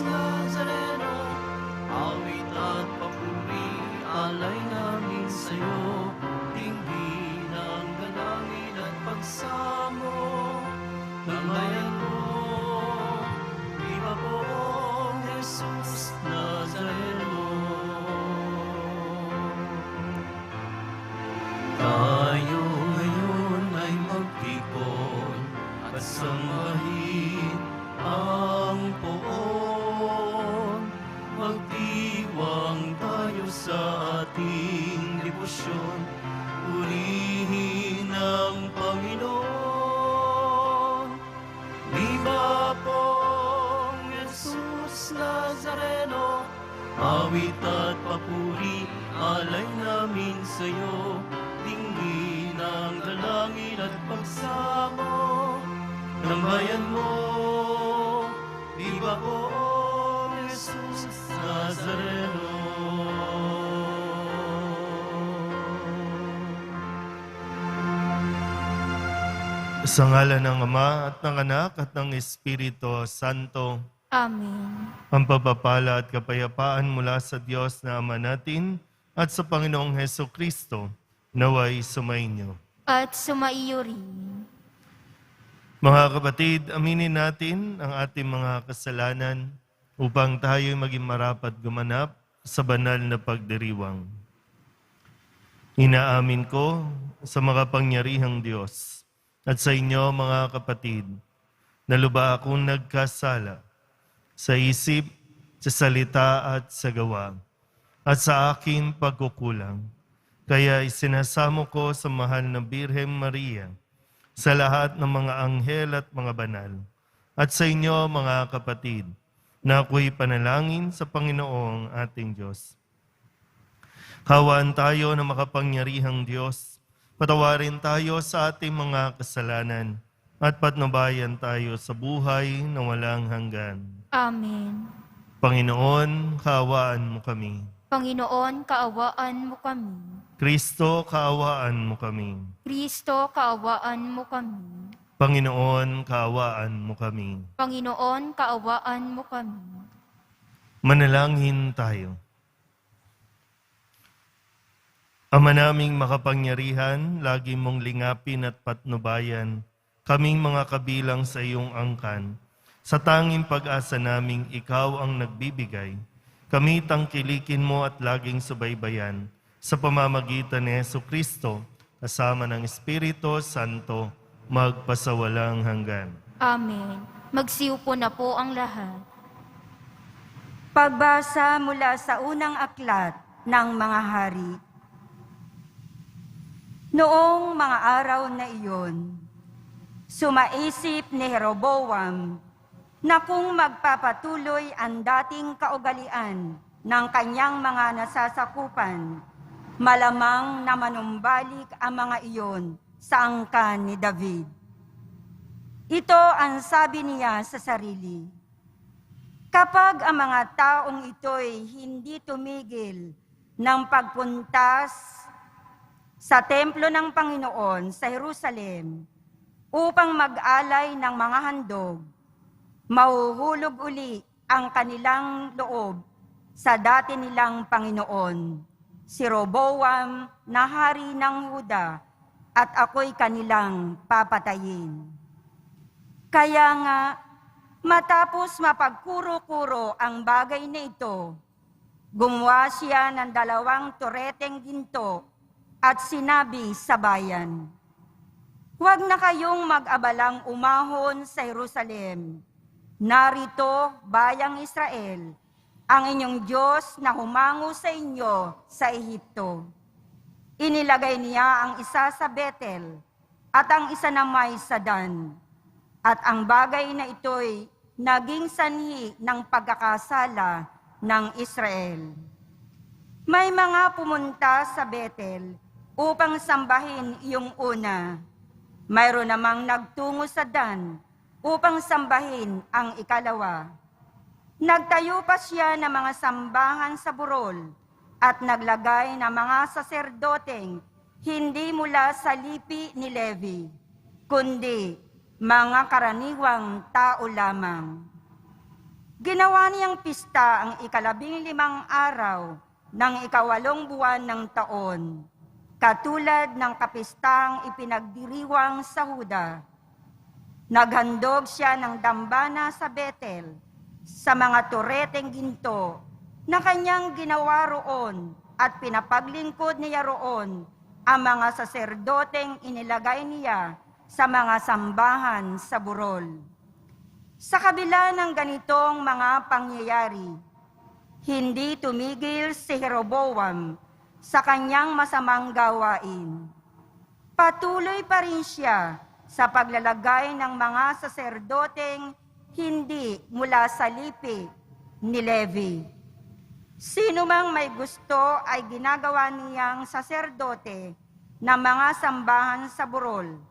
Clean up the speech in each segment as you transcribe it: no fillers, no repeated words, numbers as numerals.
Nazareno, awit at papuri, alay namin sa'yo, tingin ang dalangin at pagsamo ng bayan mo. Viva poong Jesus Nazareno. Tayo ngayon ay magtipon at sambahin ang poon. Magdiwang tayo sa ating debosyon, purihin ang Panginoon. Viva poong Jesus Nazareno, awit at papuri, alay namin sa'yo, tingin ang dalangin at pagsamo ng bayan mo. Viva poong Jesus Nazareno. Sa ngalan ng Ama at ng Anak at ng Espiritu Santo. Amen. Ang pagpapala at kapayapaan mula sa Diyos na Ama natin at sa Panginoong Hesukristo naway sumainyo. At sumaiyo rin. Mga kapatid, aminin natin ang ating mga kasalanan upang tayo maging marapat gumanap sa banal na pagdiriwang. Inaamin ko sa makapangyarihang Diyos at sa inyo mga kapatid na lubha akong nagkasala sa isip, sa salita at sa gawa at sa aking pagkukulang. Kaya isinasamo ko sa mahal na Birhen Maria, sa lahat ng mga anghel at mga banal, at sa inyo mga kapatid, na ako'y panalangin sa Panginoong ating Diyos. Hawaan tayo ng makapangyarihang Diyos, patawarin tayo sa ating mga kasalanan, at patnubayan tayo sa buhay na walang hanggan. Amen. Panginoon, kaawaan mo kami. Panginoon, kaawaan mo kami. Kristo, kaawaan mo kami. Kristo, kaawaan mo kami. Panginoon, kaawaan mo kami. Panginoon, kaawaan mo kami. Manalangin tayo. Ama naming makapangyarihan, lagi mong lingapin at patnubayan kaming mga kabilang sa iyong angkan. Sa tanging pag-asa naming ikaw ang nagbibigay, kami tangkilikin mo at laging subaybayan sa pamamagitan ni Hesukristo, kasama ng Espiritu Santo, magpasawalang hanggan. Amen. Magsiupo na po ang lahat. Pagbasa mula sa unang aklat ng mga hari. Noong mga araw na iyon, sumaisip ni Jeroboam na kung magpapatuloy ang dating kaugalian ng kanyang mga nasasakupan, malamang na manumbalik ang mga iyon sa angkan ni David. Ito ang sabi niya sa sarili. Kapag ang mga taong ito'y hindi tumigil ng pagpuntas sa templo ng Panginoon sa Jerusalem upang mag-alay ng mga handog, mahuhulog uli ang kanilang loob sa dati nilang Panginoon, si Roboam na hari ng Huda, at ako'y kanilang papatayin. Kaya nga, matapos mapagkuro-kuro ang bagay na ito, gumawa siya ng 2 tureteng ginto at sinabi sa bayan, "Huwag na kayong mag-abalang umahon sa Jerusalem. Narito, bayang Israel, ang inyong Diyos na humango sa inyo sa Ehipto." Inilagay niya ang isa sa Betel at ang isa naman sa Dan. At ang bagay na ito'y naging sanhi ng pagkakasala ng Israel. May mga pumunta sa Betel upang sambahin iyong una. Mayroon namang nagtungo sa Dan upang sambahin ang ikalawa. Nagtayo pa siya ng mga sambahan sa burol at naglagay ng mga saserdoteng hindi mula sa lipi ni Levi, kundi mga karaniwang tao lamang. Ginawa niyang pista ang 15 araw ng 8 buwan ng taon, katulad ng kapistang ipinagdiriwang sa Huda. Naghandog siya ng dambana sa Betel, sa mga tureteng ginto na kanyang ginawa roon, at pinapaglingkod niya roon ang mga saserdoteng inilagay niya sa mga sambahan sa burol. Sa kabila ng ganitong mga pangyayari, hindi tumigil si Jeroboam sa kanyang masamang gawain. Patuloy pa rin siya sa paglalagay ng mga saserdoteng hindi mula sa lipi ni Levi. Sino mang may gusto ay ginagawa niyang saserdote ng mga sambahan sa burol.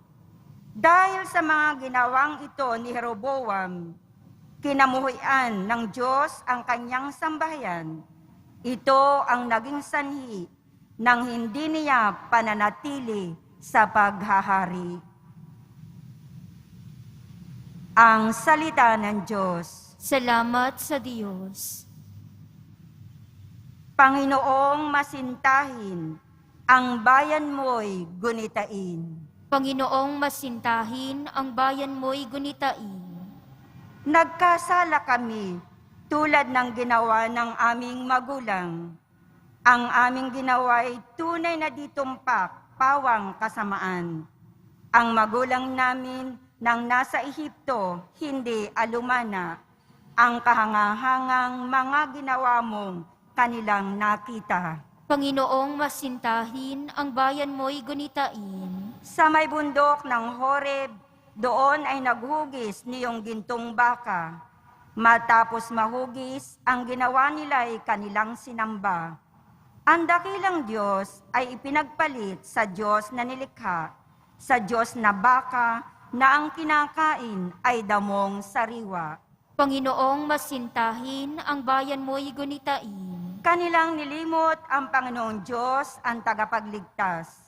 Dahil sa mga ginawang ito ni Jeroboam, kinamuhian ng Diyos ang kanyang sambahayan. Ito ang naging sanhi ng hindi niya pananatili sa paghahari. Ang salita ng Diyos. Salamat sa Diyos. Panginoong masintahin, ang bayan mo'y gunitain. Panginoong masintahin, ang bayan mo'y gunitain. Nagkasala kami tulad ng ginawa ng aming magulang. Ang aming ginawa ay tunay na ditumpak, pawang kasamaan. Ang magulang namin nang nasa Ehipto, hindi alumana. Ang kahangahangang mga ginawa mong kanilang nakita. Panginoong masintahin, ang bayan mo'y gunitain. Sa may bundok ng Horeb, doon ay naghugis niyong gintong baka. Matapos mahugis, ang ginawa nila ay kanilang sinamba. Ang dakilang Diyos ay ipinagpalit sa Diyos na nilikha, sa Diyos na baka na ang kinakain ay damong sariwa. Panginoong masintahin, ang bayan mo'y gunitain. Kanilang nilimot ang Panginoong Diyos, ang tagapagligtas,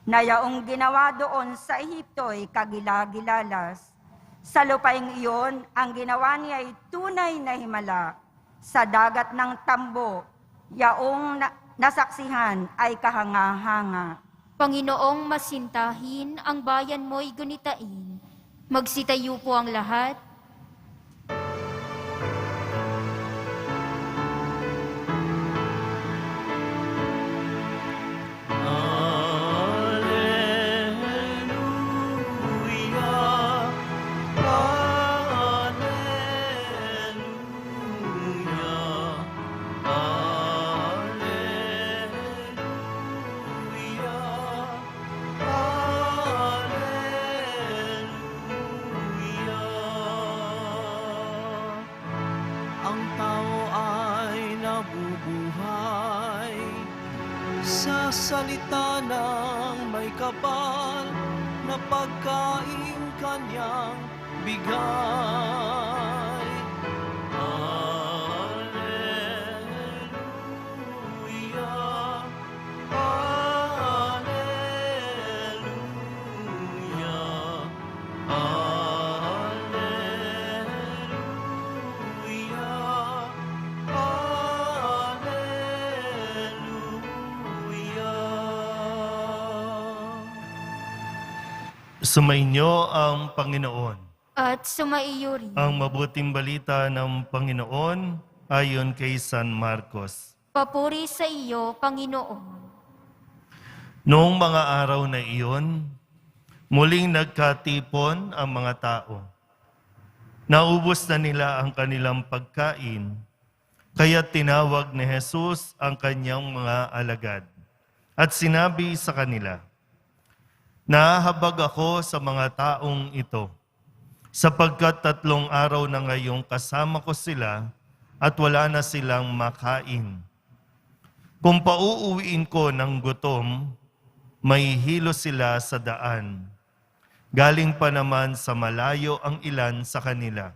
na yaong ginawa doon sa Ehipto'y kagilagilalas. Sa lupaing iyon, ang ginawa niya ay tunay na himala. Sa dagat ng tambo, yaong nasaksihan ay kahanga-hanga. Panginoong masintahin, ang bayan mo'y gunitain. Magsitayo po ang lahat. Ang tao ay nabubuhay sa salita ng may kapal na pagkain kanyang bigay. Alleluia, Alleluia, Sumainyo ang Panginoon. At sumaiyo rin. Ang mabuting balita ng Panginoon ayon kay San Marcos. Papuri sa iyo, Panginoon. Noong mga araw na iyon, muling nagkatipon ang mga tao. Naubos na nila ang kanilang pagkain, kaya tinawag ni Jesus ang kanyang mga alagad at sinabi sa kanila, "Nahahabag ako sa mga taong ito, sapagkat 3 araw na ngayong kasama ko sila at wala na silang makain. Kung pauuwiin ko ng gutom, may hilo sila sa daan. Galing pa naman sa malayo ang ilan sa kanila.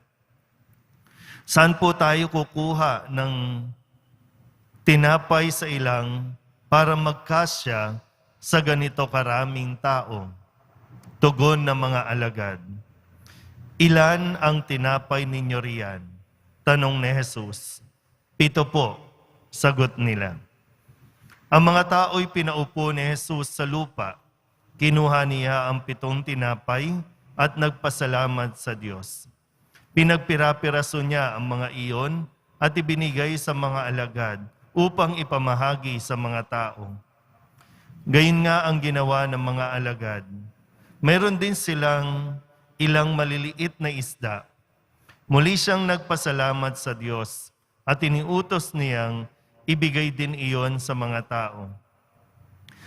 Saan po tayo kukuha ng tinapay sa ilang para magkasya sa ganito karaming tao?" Tugon ng mga alagad, "Ilan ang tinapay ninyo riyan?" Tanong ni Jesus. 7 po, sagot nila. Ang mga tao'y pinaupo ni Jesus sa lupa. Kinuha niya ang 7 tinapay at nagpasalamat sa Diyos. Pinagpira-piraso niya ang mga iyon at ibinigay sa mga alagad upang ipamahagi sa mga tao. Gayon nga ang ginawa ng mga alagad. Mayroon din silang ilang maliliit na isda. Muli siyang nagpasalamat sa Diyos at iniutos niyang ibigay din iyon sa mga tao.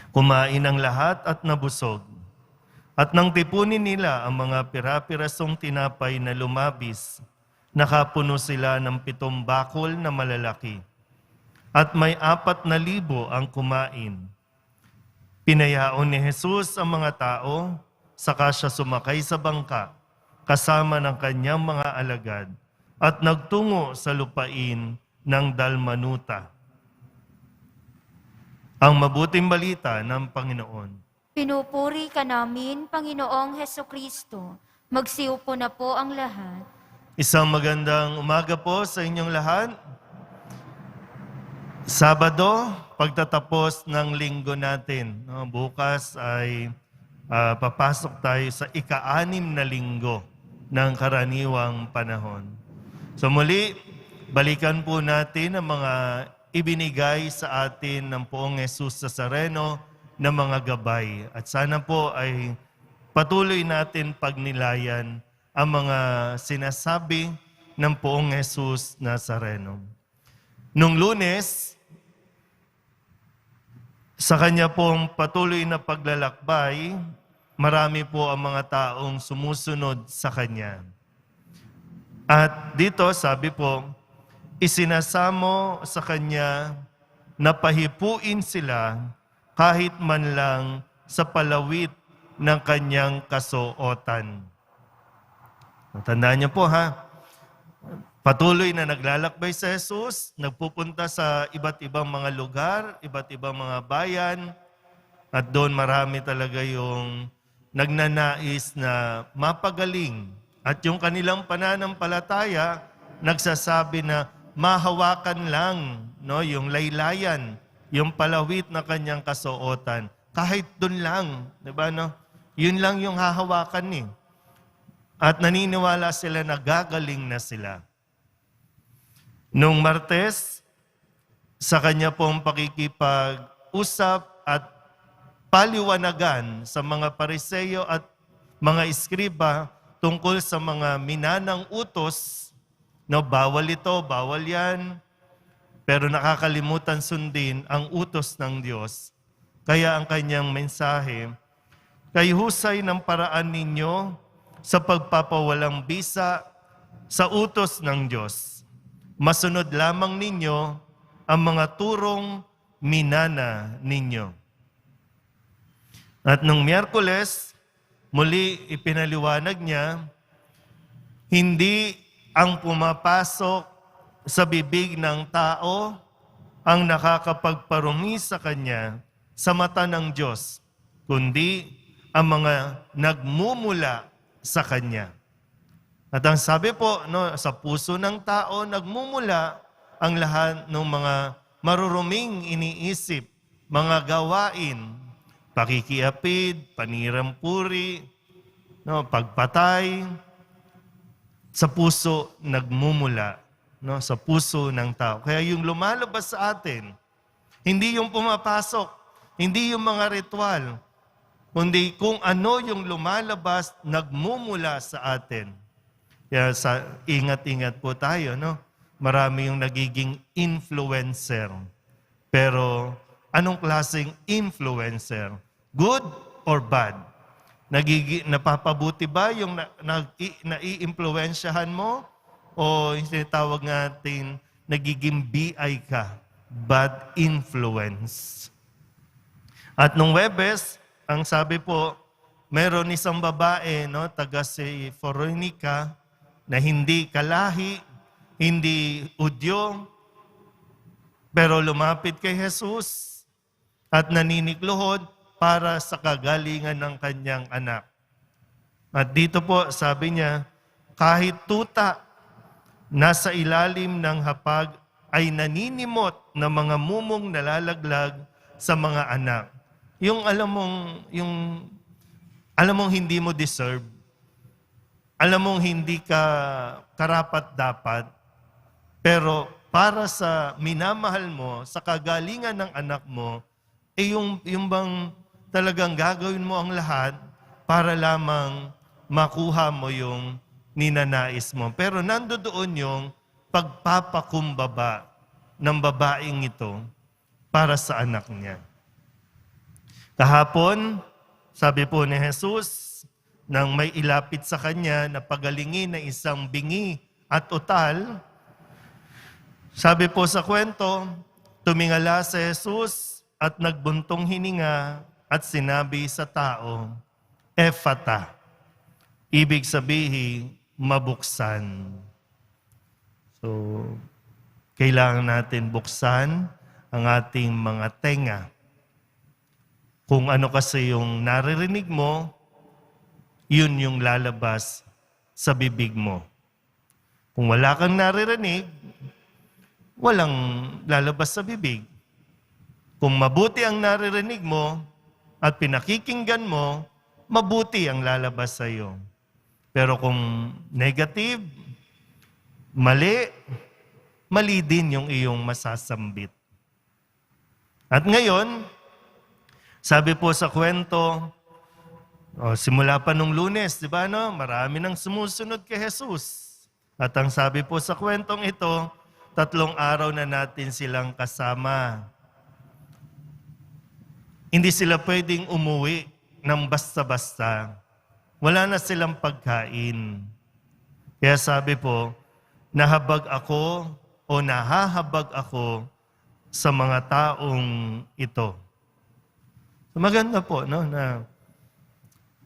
Kumain ang lahat at nabusog. At nang tipunin nila ang mga pira-pirasong tinapay na lumabis, nakapuno sila ng 7 bakol na malalaki. At may 4,000 ang kumain. Pinayaon ni Jesus ang mga tao, saka siya sumakay sa bangka, kasama ng kanyang mga alagad, at nagtungo sa lupain ng Dalmanuta. Ang mabuting balita ng Panginoon. Pinupuri ka namin, Panginoong Hesukristo. Magsiupo na po ang lahat. Isang magandang umaga po sa inyong lahat. Sabado, pagtatapos ng linggo natin. No, bukas ay papasok tayo sa ika-6 na linggo ng karaniwang panahon. So muli, balikan po natin ang mga ibinigay sa atin ng Poong Jesus Nazareno na mga gabay. At sana po ay patuloy natin pagnilayan ang mga sinasabi ng Poong Jesus Nazareno. Nung Lunes, sa kanya pong patuloy na paglalakbay, marami po ang mga taong sumusunod sa kanya. At dito, sabi po, isinasamo sa kanya na pahipuin sila kahit man lang sa palawit ng kanyang kasuotan. Tandaan niyo po ha, patuloy na naglalakbay sa Jesus, nagpupunta sa iba't ibang mga lugar, iba't ibang mga bayan, at doon marami talaga yung nagnanais na mapagaling. At yung kanilang pananampalataya, nagsasabi na mahawakan lang, no, yung laylayan, yung palawit na kanyang kasuotan. Kahit doon lang, di ba, no? Yun lang yung hahawakan At naniniwala sila na gagaling na sila. Noong Martes, sa kanya pong pakikipag-usap at paliwanagan sa mga Pariseo at mga Iskriba tungkol sa mga minanang utos, no, bawal ito, bawal yan, pero nakakalimutan sundin ang utos ng Diyos. Kaya ang kanyang mensahe, kay husay ng paraan ninyo sa pagpapawalang bisa sa utos ng Diyos. Masunod lamang ninyo ang mga turong minana ninyo. At nung Miyerkules, muli ipinaliwanag niya, hindi ang pumapasok sa bibig ng tao ang nakakapagparumi sa kanya sa mata ng Diyos, kundi ang mga nagmumula sa kanya. At ang sabi po, no, sa puso ng tao, nagmumula ang lahat ng mga maruruming iniisip, mga gawain, pakikiapid, panirampuri, no, pagpatay, sa puso nagmumula, no, sa puso ng tao. Kaya yung lumalabas sa atin, hindi yung pumapasok, hindi yung mga ritual, kundi kung ano yung lumalabas, nagmumula sa atin. Kaya ingat-ingat po tayo, no? Marami yung nagiging influencer. Pero anong klaseng influencer? Good or bad? Napapabuti ba yung nai-impluensyahan mo? O yung tinatawag natin, nagiging BI ka? Bad influence. At nung Webes, ang sabi po, meron isang babae, no, taga si Foronica, na hindi kalahi, hindi udyo, pero lumapit kay Jesus at naninikluhod para sa kagalingan ng kanyang anak. At dito po, sabi niya, kahit tuta nasa ilalim ng hapag ay naninimot na mga mumong nalalaglag sa mga anak. Yung alam mong hindi mo deserve, alam mong hindi ka karapat-dapat, pero para sa minamahal mo, sa kagalingan ng anak mo, yung bang talagang gagawin mo ang lahat para lamang makuha mo yung ninanais mo. Pero nandoon yung pagpapakumbaba ng babaeng ito para sa anak niya. Kahapon, sabi po ni Jesus, nang may ilapit sa kanya na pagalingin ng isang bingi at utal, sabi po sa kwento, tumingala si Jesus at nagbuntong hininga at sinabi sa tao, Ephata, ibig sabihin, mabuksan. So, kailangan natin buksan ang ating mga tenga. Kung ano kasi yung naririnig mo, yun yung lalabas sa bibig mo. Kung wala kang naririnig, walang lalabas sa bibig. Kung mabuti ang naririnig mo at pinakikinggan mo, mabuti ang lalabas sa iyo. Pero kung negative, mali din yung iyong masasambit. At ngayon, sabi po sa kwento, simula pa nung Lunes, di ba no? Marami nang sumusunod kay Jesus. At ang sabi po sa kwentong ito, 3 araw na natin silang kasama. Hindi sila pwedeng umuwi ng basta-basta. Wala na silang pagkain. Kaya sabi po, nahahabag ako sa mga taong ito. So maganda po, no, na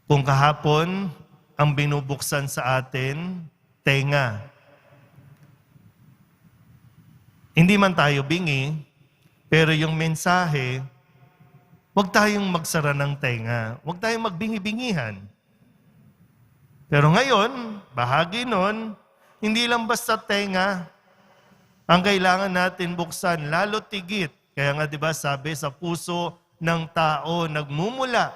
kung kahapon ang binubuksan sa atin, tenga. Hindi man tayo bingi, pero yung mensahe, huwag tayong magsara ng tenga. Huwag tayong magbingi-bingihan. Pero ngayon, bahagi nun, hindi lang basta tenga ang kailangan natin buksan, lalo tigit. Kaya nga 'di ba sabi sa puso ng tao nagmumula.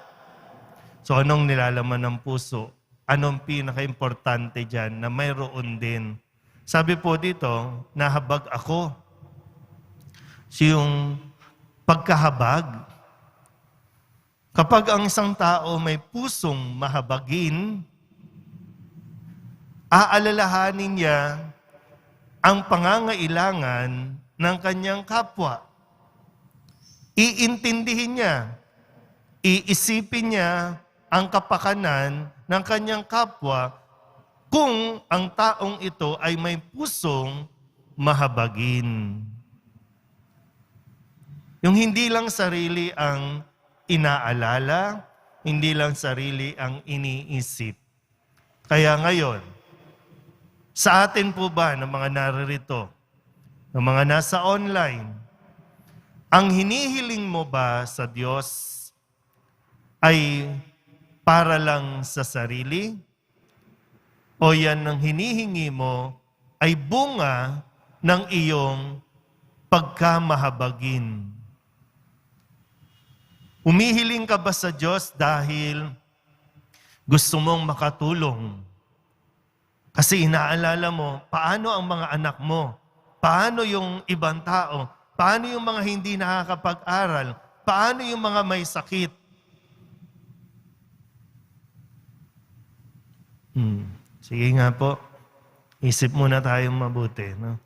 So anong nilalaman ng puso? Anong pinaka-importante diyan na mayroon din? Sabi po dito, nahabag ako. Yung pagkahabag. Kapag ang isang tao may pusong mahabagin, aalalahanin niya ang pangangailangan ng kanyang kapwa. Iintindihin niya, iisipin niya ang kapakanan ng kanyang kapwa kung ang taong ito ay may pusong mahabagin. Yung hindi lang sarili ang inaalala, hindi lang sarili ang iniisip. Kaya ngayon, sa atin po ba ng mga naririto, ng mga nasa online, ang hinihiling mo ba sa Diyos ay para lang sa sarili? O yan ang hinihingi mo ay bunga ng iyong pagkamahabagin? Umihiling ka ba sa Diyos dahil gusto mong makatulong? Kasi inaalala mo, paano ang mga anak mo? Paano yung ibang tao? Paano yung mga hindi nakakapag-aral? Paano yung mga may sakit? Sige nga po, isip muna tayong mabuti. No?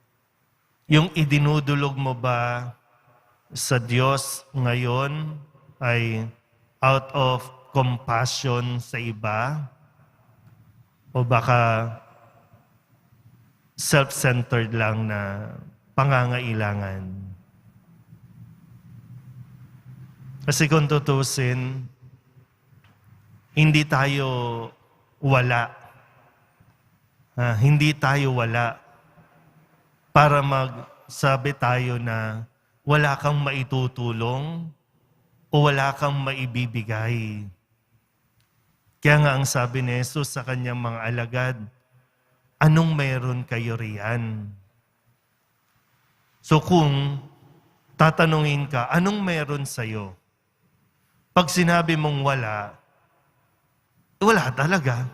Yung idinudulog mo ba sa Diyos ngayon ay out of compassion sa iba? O baka self-centered lang na pangangailangan? Kasi kung tutusin, hindi tayo wala. Hindi tayo wala para magsabi tayo na wala kang maitutulong o wala kang maibibigay. Kaya nga ang sabi ni Jesus sa kanyang mga alagad, anong meron kayo riyan? So kung tatanungin ka, anong meron sa'yo? Pag sinabi mong wala, wala talaga.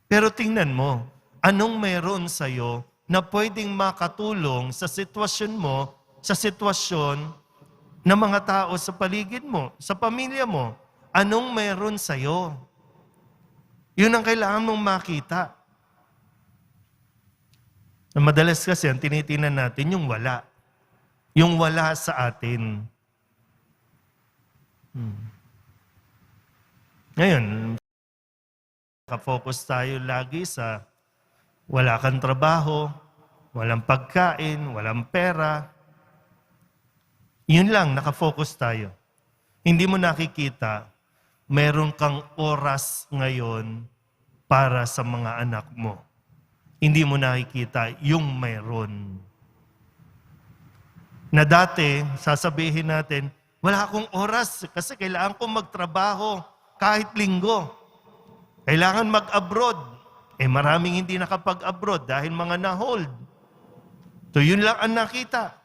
Pero tingnan mo, anong meron sa'yo na pwedeng makatulong sa sitwasyon mo, sa sitwasyon ng mga tao sa paligid mo, sa pamilya mo? Anong meron sa'yo? Yun ang kailangan mong makita. Madalas kasi ang tinitingnan natin yung wala. Yung wala sa atin. Ngayon, nakafocus tayo lagi sa wala kang trabaho, walang pagkain, walang pera. Yun lang, nakafocus tayo. Hindi mo nakikita, meron kang oras ngayon para sa mga anak mo. Hindi mo nakikita yung meron. Na dati, sasabihin natin, wala akong oras kasi kailangan kong magtrabaho kahit linggo. Kailangan mag-abroad. Maraming hindi nakapag-abroad dahil mga na-hold. So yun lang ang nakita.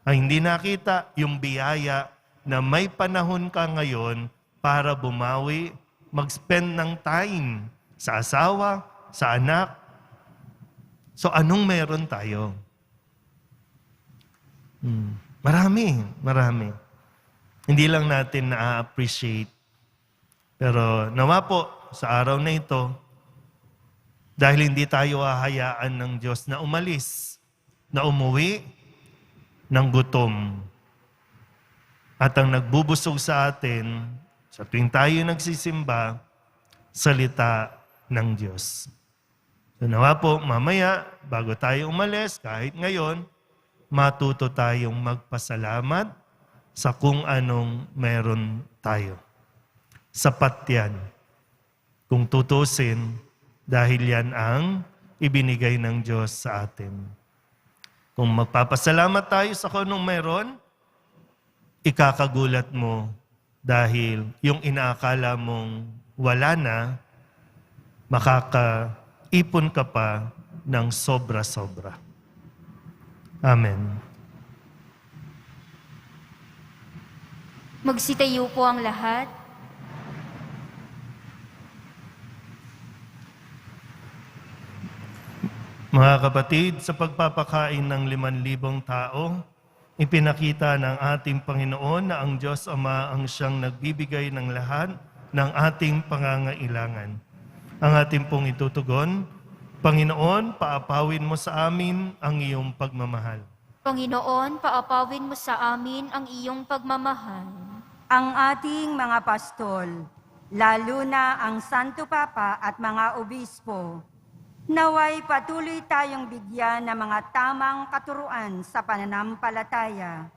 Ang hindi nakita, yung biyaya na may panahon ka ngayon para bumawi, mag-spend ng time sa asawa, sa anak. So anong meron tayo? Marami. Hindi lang natin na-appreciate. Pero nawa po, sa araw na ito, dahil hindi tayo hahayaan ng Diyos na umalis, na umuwi ng gutom. At ang nagbubusog sa atin, sa tuwing tayo nagsisimba, salita ng Diyos. So nawa po, mamaya, bago tayo umalis, kahit ngayon, matuto tayong magpasalamat sa kung anong meron tayo. Sapat yan. Kung tutusin, dahil yan ang ibinigay ng Diyos sa atin. Kung magpapasalamat tayo sa kung anong meron, ikakagulat mo dahil yung inaakala mong wala na, makakaipon ka pa ng sobra-sobra. Amen. Magsitayo po ang lahat. Mga kapatid, sa pagpapakain ng 5,000 tao, ipinakita ng ating Panginoon na ang Diyos Ama ang siyang nagbibigay ng lahat ng ating pangangailangan. Ang ating pong itutugon, Panginoon, paapawin mo sa amin ang iyong pagmamahal. Panginoon, paapawin mo sa amin ang iyong pagmamahal. Ang ating mga pastol, lalo na ang Santo Papa at mga obispo, naway patuloy tayong bigyan ng mga tamang katuruan sa pananampalataya.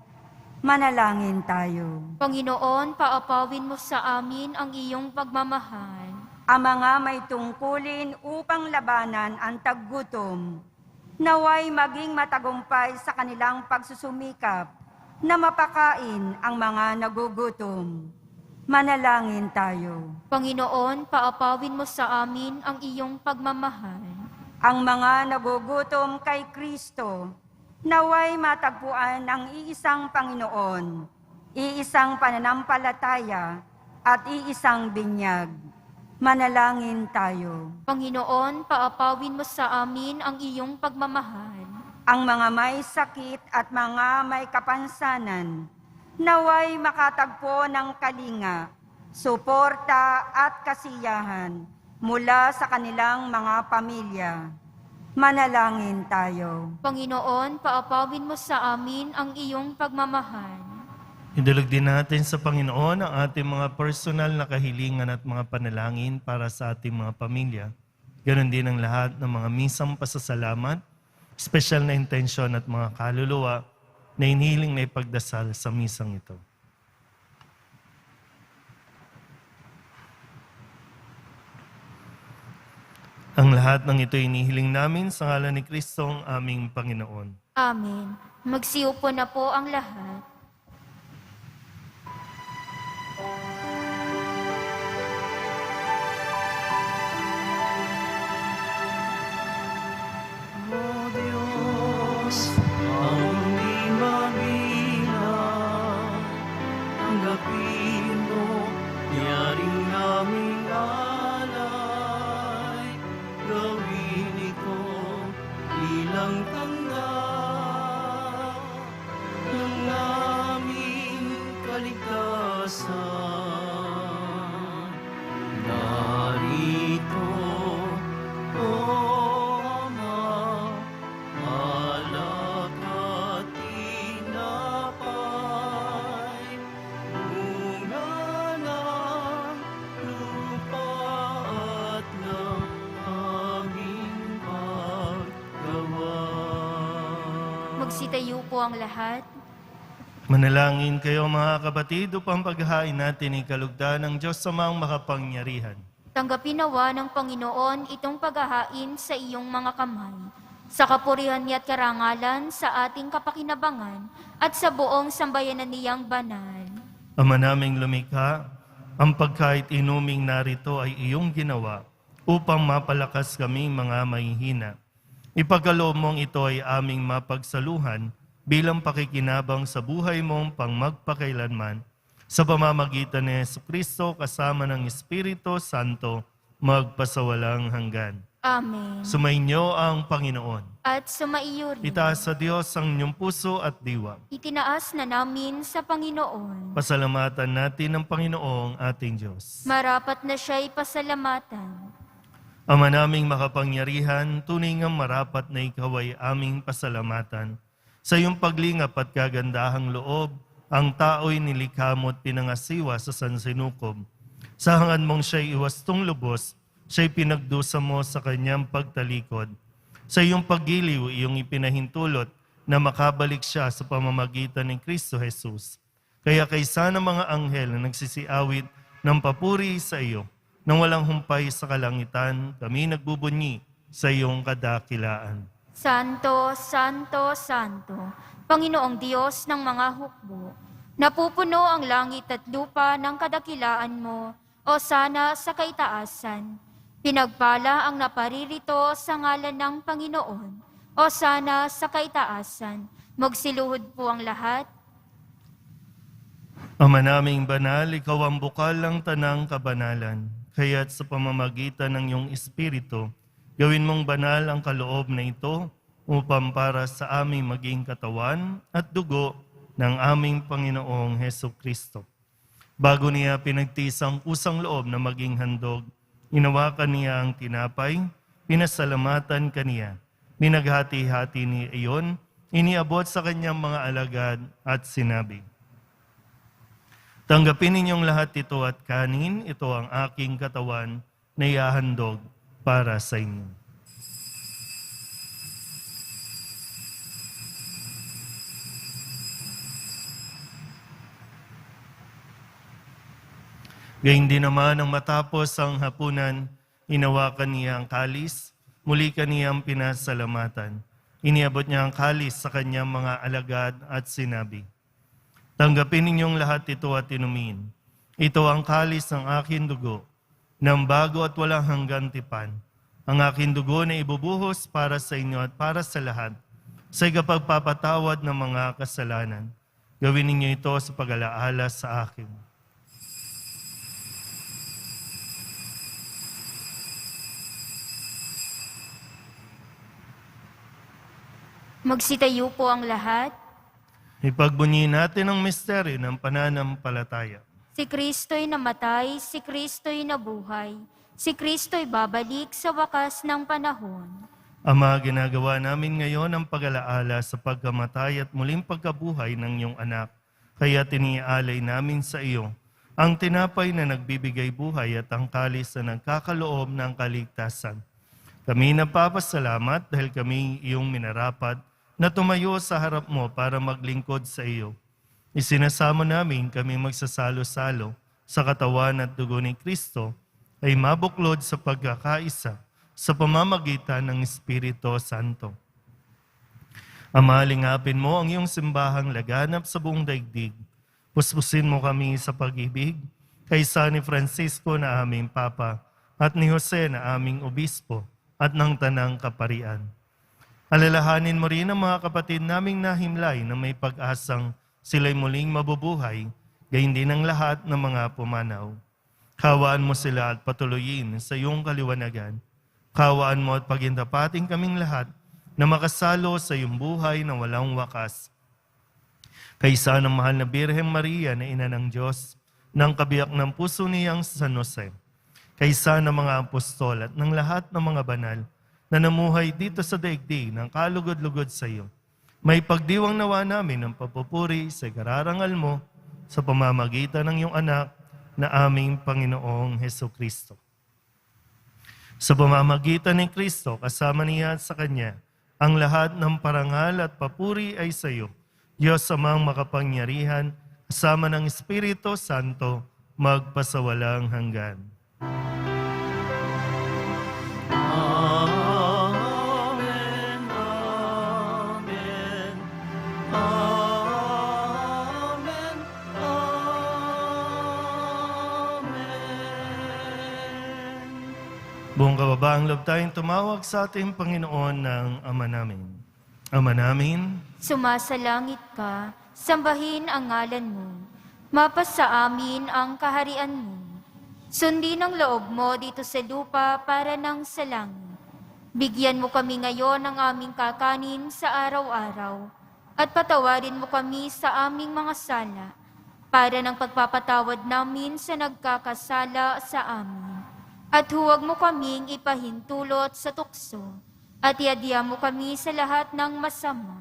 Manalangin tayo. Panginoon, paapawin mo sa amin ang iyong pagmamahal. Ang mga may tungkulin upang labanan ang taggutom, naway maging matagumpay sa kanilang pagsusumikap na mapakain ang mga nagugutom. Manalangin tayo. Panginoon, paapawin mo sa amin ang iyong pagmamahal. Ang mga nagugutom kay Kristo, naway matagpuan ang iisang Panginoon, iisang pananampalataya, at iisang binyag. Manalangin tayo. Panginoon, paapawin mo sa amin ang iyong pagmamahal. Ang mga may sakit at mga may kapansanan, naway makatagpo ng kalinga, suporta at kasiyahan mula sa kanilang mga pamilya. Manalangin tayo. Panginoon, paapawin mo sa amin ang iyong pagmamahal. Idulog din natin sa Panginoon ang ating mga personal na kahilingan at mga panalangin para sa ating mga pamilya. Ganon din ang lahat ng mga misang pasasalamat, special na intensyon at mga kaluluwa na inihiling na ipagdasal sa misang ito. Ang lahat ng ito inihiling namin sa ngalan ni Kristo ang aming Panginoon. Amen. Magsiupo na po ang lahat. ang di mabilang. Tanggapin mo, yaring aming alay. Gawin ito bilang tanda ng aming kaligtasan. Narito, O Ama, alak at tinapay, bunga ng lupa at ng aming paggawa. Magsitayo po ang lahat. Manalangin kayo mga kapatid upang paghahain natin ang kalugdan ng Diyos Amang makapangyarihan. Tanggapin nawa ng Panginoon itong paghahain sa iyong mga kamay, sa kapurihan niya at karangalan sa ating kapakinabangan at sa buong sambayanan niyang banal. Ama naming lumikha, ang pagkait inuming narito ay iyong ginawa upang mapalakas kaming mga mahihina. Ipagkaloob mong ito ay aming mapagsaluhan bilang pakikinabang sa buhay mong pangmagpakailanman sa pamamagitan ni Jesucristo kasama ng Espiritu Santo magpasawalang hanggan. Amen. Sumainyo ang Panginoon. At sumaiyo rin. Itaas sa Diyos ang inyong puso at diwa. Itinaas na namin sa Panginoon. Pasalamatan natin ang Panginoong ating Diyos. Marapat na siya'y pasalamatan. Ama naming makapangyarihan, tunay ngang marapat na ikaw ay aming pasalamatan. Sa iyong paglingap at kagandahang loob, ang tao'y nilikha mo at pinangasiwa sa sansinukob. Sa hangad mong siya'y iwastong lubos, siya'y pinagdusa mo sa kanyang pagtalikod. Sa iyong paggiliw, iyong ipinahintulot na makabalik siya sa pamamagitan ni Kristo Jesus. Kaya kaysa ng mga anghel na nagsisiawit ng papuri sa iyo, nang walang humpay sa kalangitan, kami nagbubunyi sa iyong kadakilaan. Santo, Santo, Santo, Panginoong Diyos ng mga hukbo, napupuno ang langit at lupa ng kadakilaan mo, o sana sa kaitaasan. Pinagpala ang naparirito sa ngalan ng Panginoon, o sana sa kaitaasan. Magsiluhod po ang lahat. Ama naming banal, ikaw ang bukal ng tanang kabanalan. Kaya't sa pamamagitan ng iyong Espiritu, gawin mong banal ang kaloob na ito upang para sa aming maging katawan at dugo ng aming Panginoong Hesukristo. Bago niya pinagtiis ang kusang loob na maging handog, inawakan niya ang tinapay, pinasalamatan kaniya, binaghati-hati ni iyon, iniabot sa kanyang mga alagad at sinabi, "Tanggapin ninyong lahat ito at kanin, ito ang aking katawan na ihahandog para sa inyo." Gayun din naman nang matapos ang hapunan, inawakan niya ang kalis, muli kaniyang pinasalamatan. Iniabot niya ang kalis sa kanyang mga alagad at sinabi, "Tanggapin ninyong lahat ito at inumin. Ito ang kalis ng aking dugo, ng bago at walang hanggang tipan. Ang aking dugo na ibubuhos para sa inyo at para sa lahat, sa ikapagpapatawad ng mga kasalanan. Gawin ninyo ito sa pag-alaala sa akin." Magsitayo po ang lahat. Ipagbunyi natin ang misteryo ng pananampalataya. Si Kristo'y namatay, si Kristo'y nabuhay, si Kristo'y babalik sa wakas ng panahon. Ama, ginagawa namin ngayon ang pag-alaala sa pagkamatay at muling pagkabuhay ng iyong anak. Kaya tiniaalay namin sa iyo ang tinapay na nagbibigay buhay at ang kalis na nagkakaloob ng kaligtasan. Kami nagpapasalamat dahil kami iyong minarapat na tumayo sa harap mo para maglingkod sa iyo. Isinasamo namin kami magsasalo-salo sa katawan at dugo ni Kristo ay mabuklod sa pagkakaisa sa pamamagitan ng Espiritu Santo. Ama, lingapin mo ang iyong simbahang laganap sa buong daigdig. Puspusin mo kami sa pag-ibig kaysa ni Francisco na aming Papa at ni Jose na aming Obispo at ng Tanang Kaparian. Alalahanin mo rin ang mga kapatid naming nahimlay na may pag-asang sila'y muling mabubuhay, gayon din ang lahat ng mga pumanaw. Kawaan mo sila at patuloyin sa iyong kaliwanagan. Kawaan mo at pagindapating kaming lahat na makasalo sa iyong buhay na walang wakas. Kaysa ng mahal na Birhen Maria na ina ng Diyos, ng kabiyak ng puso niyang San Jose, kaysa ng mga apostol at ng lahat ng mga banal na namuhay dito sa daigdig ng kalugod-lugod sa iyo, may pagdiwang nawa namin ng papupuri sa kararangal mo sa pamamagitan ng iyong anak na aming Panginoong Hesukristo. Sa pamamagitan ni Kristo, kasama niya at sa Kanya, ang lahat ng parangal at papuri ay sa iyo, Diyos amang makapangyarihan, kasama ng Espiritu Santo, magpasawalang hanggan. Amen, amen, amen, amen. Buong kababaang loob tayong tumawag sa ating Panginoon ng Ama namin. Ama namin, Sumasalangit ka, sambahin ang ngalan mo. Mapasa amin ang kaharian mo. Sundin ang loob mo dito sa lupa para nang sa langit. Bigyan mo kami ngayon ng aming kakanin sa araw-araw at patawarin mo kami sa aming mga sala para ng pagpapatawad namin sa nagkakasala sa amin. At huwag mo kaming ipahintulot sa tukso at iadya mo kami sa lahat ng masama.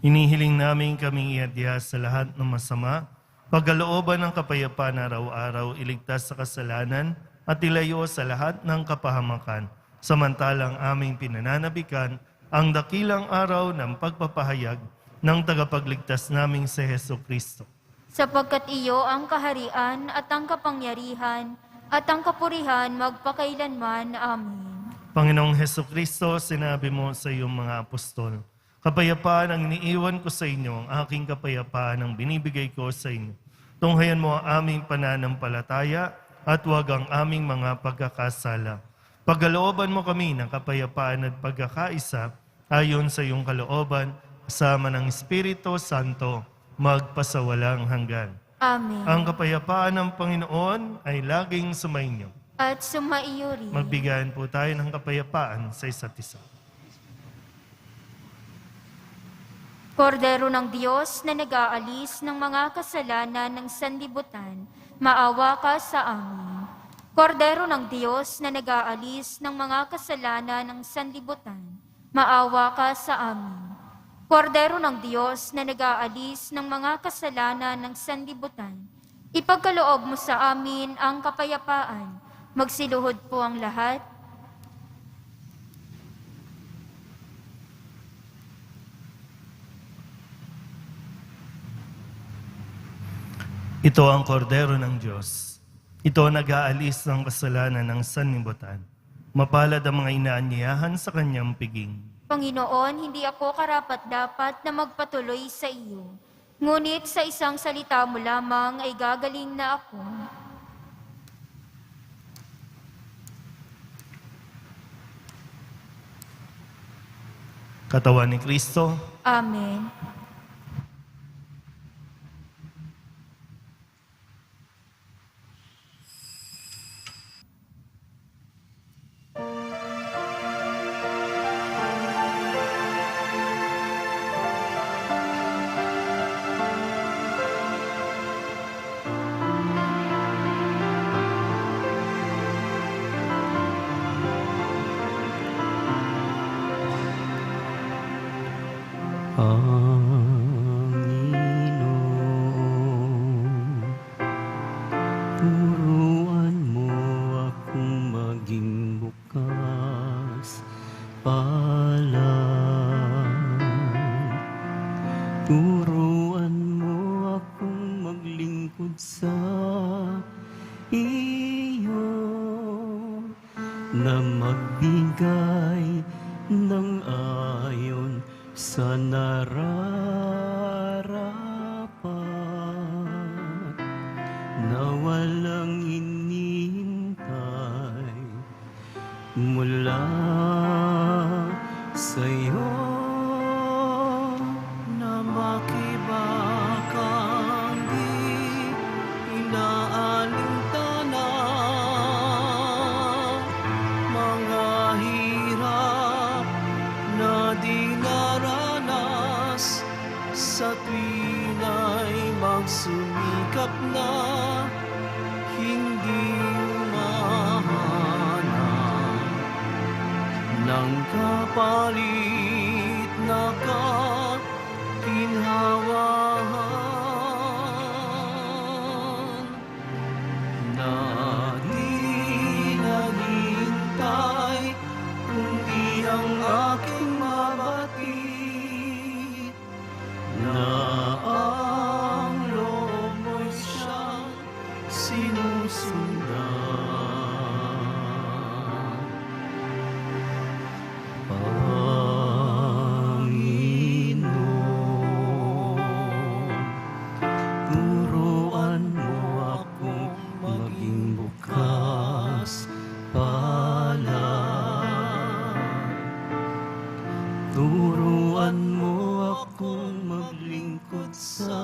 hinihiling namin kaming iadya sa lahat ng masama, pagkalooban ng kapayapaan araw-araw, iligtas sa kasalanan at ilayo sa lahat ng kapahamakan, samantalang aming pinananabikan ang dakilang araw ng pagpapahayag ng tagapagligtas naming si Hesukristo. Sapagkat iyo ang kaharian at ang kapangyarihan at ang kapurihan magpakailanman. Amen. Panginoong Hesukristo, sinabi mo sa iyong mga apostol, kapayapaan ang iniiwan ko sa inyo, ang aking kapayapaan ang binibigay ko sa inyo. Tunghayan mo ang aming pananampalataya at huwag ang aming mga pagkakasala. Pagkalooban mo kami ng kapayapaan at pagkakaisa ayon sa iyong kalooban, kasama ng Espiritu Santo, magpasawalang hanggan. Amen. Ang kapayapaan ng Panginoon ay laging sumainyo. At sumaiyo rin. Magbigayan po tayo ng kapayapaan sa isa't isa. Kordero ng Diyos na nag-aalis ng mga kasalanan ng sanlibutan, maawa ka sa amin. Kordero ng Diyos na nag-aalis ng mga kasalanan ng sanlibutan, maawa ka sa amin. Kordero ng Diyos na nag-aalis ng mga kasalanan ng sanlibutan, ipagkaloob mo sa amin ang kapayapaan. Magsiluhod po ang lahat. Ito ang kordero ng Diyos. Ito ang nag-aalis ng kasalanan ng sanlibutan. Mapalad ang mga inaanyayahan sa kanyang piging. Panginoon, hindi ako karapat-dapat na magpatuloy sa iyo. Ngunit sa isang salita mo lamang ay gagaling na ako. Katawan ni Kristo, Amen. Panginoon, turuan mo akong maging bukas palad. Turuan mo akong maglingkod sa iyo, na magbigay ng ayon sa nararapat, na walang inihintay mula sa iyo. yakap na hindi mahanap ng kapalit na kaginhawahan na di naghihintay kundi ang aking mabatid na ang loob mo'y siyang sinusundan. Panginoon, turuan mo akong maging bukas palad. Turuan mo akong maglingkod sa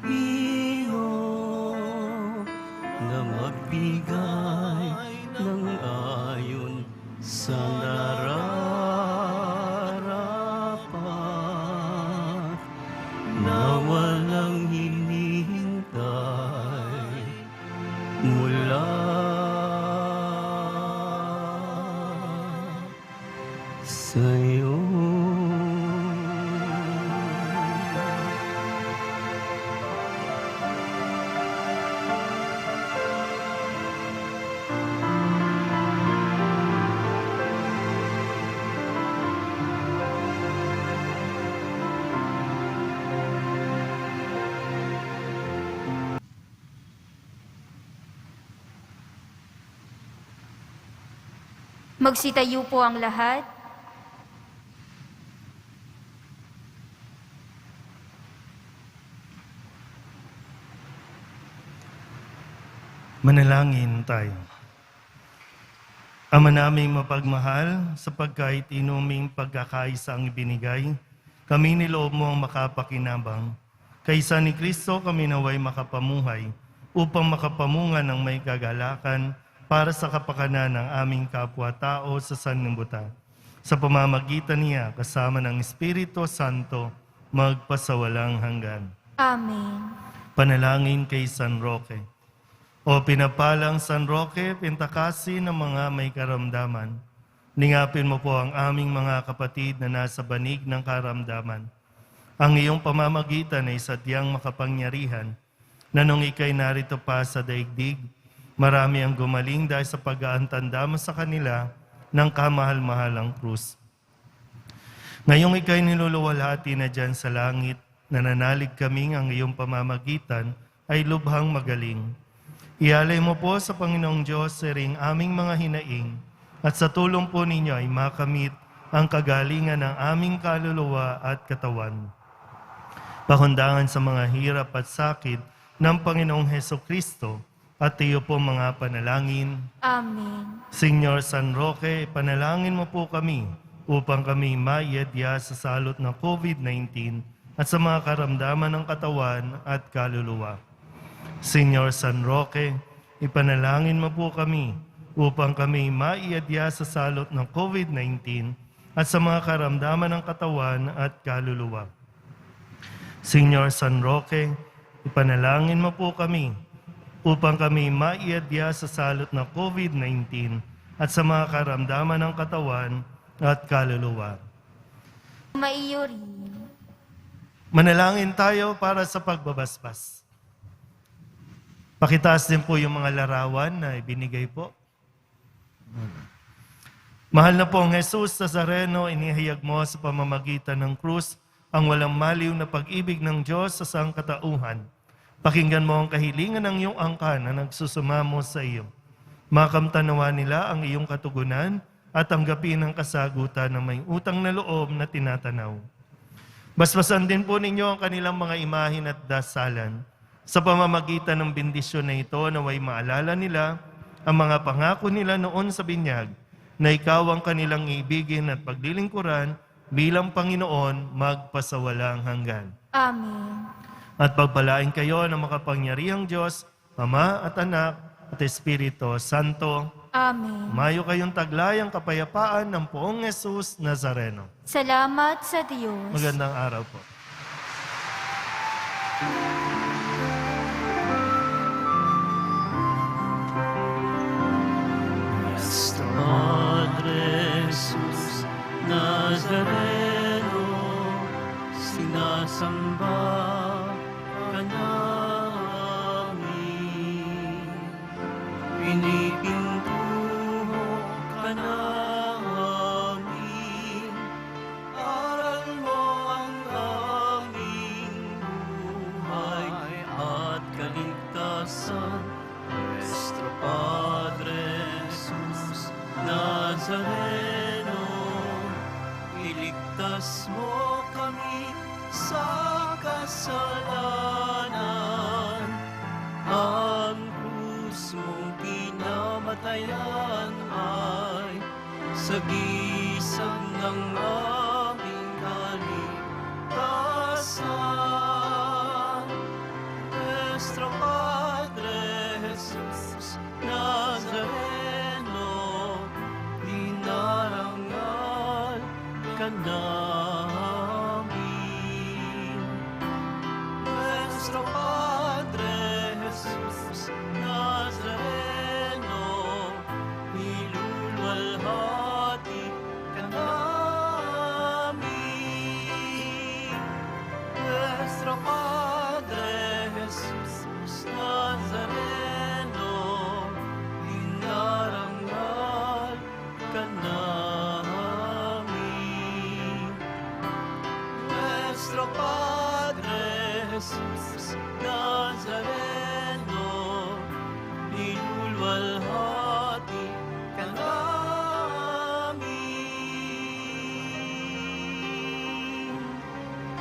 iyo na magbigay ng ayon sa nararapat na walang hinihintay mula sa'yo. Magsitayo po ang lahat. Manalangin tayo. Ama naming mapagmahal, sapagkat inuming pagkakaisa ang ibinigay, kami niloob mo ang makapakinabang. Kaysa ni Kristo kami naway makapamuhay, upang makapamunga ng may kagalakan para sa kapakanan ng aming kapwa-tao sa sanlibutan. Sa pamamagitan niya, kasama ng Espiritu Santo, magpasawalang hanggan. Amen. Panalangin kay San Roque. O pinapalang San Roque, pintakasi ng mga may karamdaman. Lingapin mo po ang aming mga kapatid na nasa banig ng karamdaman. Ang iyong pamamagitan ay sadyang makapangyarihan, na nung ikay narito pa sa daigdig, marami ang gumaling dahil sa pag-aantanda mo sa kanila ng kamahal-mahalang krus. Ngayong ikay niluluwalhati na dyan sa langit, nananalig kaming ang iyong pamamagitan ay lubhang magaling. Ialay mo po sa Panginoong Diyos sa ring aming mga hinaing, at sa tulong po ninyo ay makamit ang kagalingan ng aming kaluluwa at katawan. Pahundangan sa mga hirap at sakit ng Panginoong Hesukristo, at iyo po mga panalangin. Amen. Señor San Roque, panalangin mo po kami upang kami maiadya sa salot ng COVID-19 at sa mga karamdaman ng katawan at kaluluwa. Señor San Roque, ipanalangin mo po kami upang kami maiadya sa salot ng COVID-19 at sa mga karamdaman ng katawan at kaluluwa. Señor San Roque, ipanalangin mo po kami upang kami maiadya sa salot ng COVID-19 at sa mga karamdaman ng katawan at kaluluwa. Maiyo rin. Manalangin tayo para sa pagbabasbas. Pakitaas din po yung mga larawan na ibinigay po. Mahal na pong Jesus Nazareno, inihayag mo sa pamamagitan ng krus ang walang maliw na pag-ibig ng Diyos sa sangkatauhan. Pakinggan mo ang kahilingan ng iyong angkan na nagsusumamo sa iyo. Makamtanawa nila ang iyong katugunan at tanggapin ang kasagutan ng may utang na loob na tinatanaw. Basbasan din po ninyo ang kanilang mga imahin at dasalan. Sa pamamagitan ng bendisyon na ito, naway maalala nila ang mga pangako nila noon sa binyag, na ikaw ang kanilang ibigin at paglilingkuran bilang Panginoon magpasawalang hanggan. Amen. At pagpalain kayo ng makapangyarihang Diyos, Ama at Anak at Espiritu Santo. Amen. Mayo kayong taglay ang kapayapaan ng poong Jesus Nazareno. Salamat sa Diyos. Magandang araw po. sinasamba ka namin. Pinipintuho ka namin. Aral mo ang aming buhay at kaligtasan. Nuestro Padre Jesus Nazareno, iligtas mo kami sa kasalanan. Ang krus mong pinamatayan ay sagisag ng aming kaligtasan. Nuestro Padre Jesus Nazareno, dinarangal ka namin. Nuestro Padre Jesus Nazareno, niluluwalhati ka namin. Nuestro Padre Jesus Nazareno, dinarangal ka namin. Nuestro Padre Jesus Nazareno,